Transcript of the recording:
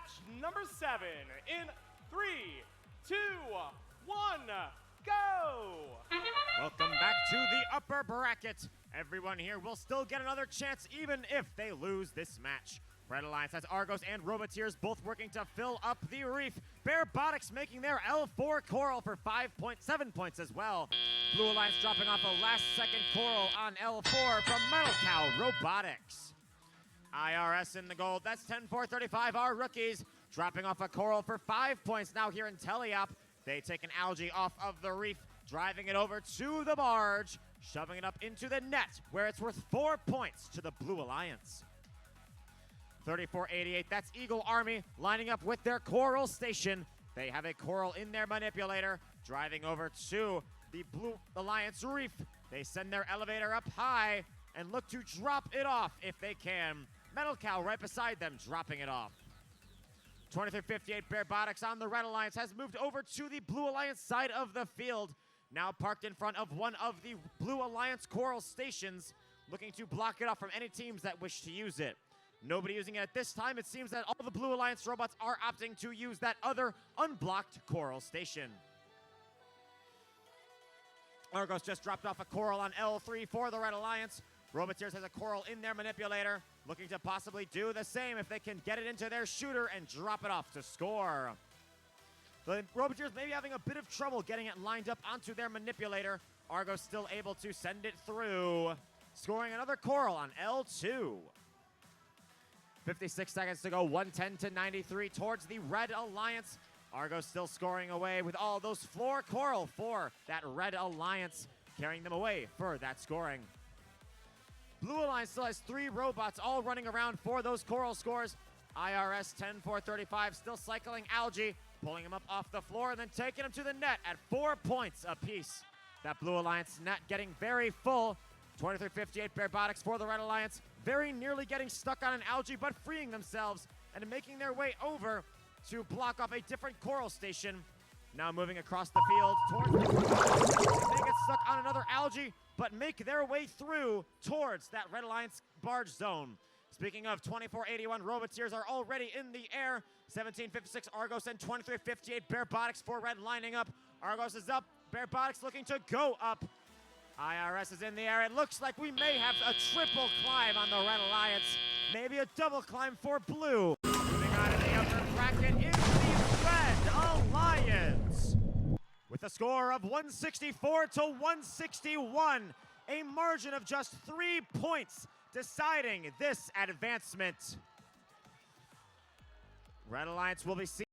match number 7 in 3, 2, 1, go! Welcome back to the upper bracket. Everyone here will still get another chance even if they lose this match. Red Alliance has Argos and Robotics both working to fill up the reef. Robotics making their L4 coral for 5.7 points as well. Blue Alliance dropping off a last-second coral on L4 from Robotics. IRS in the gold. That's 10-4-35, our rookies. Dropping off a coral for 5 points now here in Teleop. They take an algae off of the reef, driving it over to the barge, shoving it up into the net, where it's worth 4 points to the Blue Alliance. 34-88, that's Eagle Army lining up with their coral station. They have a coral in their manipulator, driving over to the Blue Alliance reef. They send their elevator up high and look to drop it off if they can. Metal Cow right beside them, dropping it off. 23-58, Robotics on the Red Alliance has moved over to the Blue Alliance side of the field. Now parked in front of one of the Blue Alliance coral stations, looking to block it off from any teams that wish to use it. Nobody using it at this time. It seems that all the Blue Alliance robots are opting to use that other unblocked coral station. Argos just dropped off a coral on L3 for the Red Alliance. Robotics has a coral in their manipulator, looking to possibly do the same if they can get it into their shooter and drop it off to score. The Robotics may be having a bit of trouble getting it lined up onto their manipulator. Argos still able to send it through, scoring another coral on L2. 56 seconds to go, 110-93 towards the Red Alliance. Argos still scoring away with all those floor coral for that Red Alliance, carrying them away for that scoring. Blue Alliance still has 3 robots all running around for those coral scores. IRS 10-4-35 still cycling algae, pulling him up off the floor and then taking him to the net at 4 points apiece. That Blue Alliance net getting very full. 23-58 Robotics for the Red Alliance, very nearly getting stuck on an algae, but freeing themselves and making their way over to block off a different coral station. Now moving across the field towards the they get stuck on another algae, but make their way through towards that Red Alliance barge zone. Speaking of 24-81, Robotics are already in the air. 17-56 Argos and 23-58 Robotics for Red lining up. Argos is up, Robotics looking to go up. IRS is in the air. It looks like we may have a triple climb on the Red Alliance. Maybe a double climb for Blue. Moving on to the upper bracket is the Red Alliance. With a score of 164-161, a margin of just 3 points deciding this advancement. Red Alliance will be seen.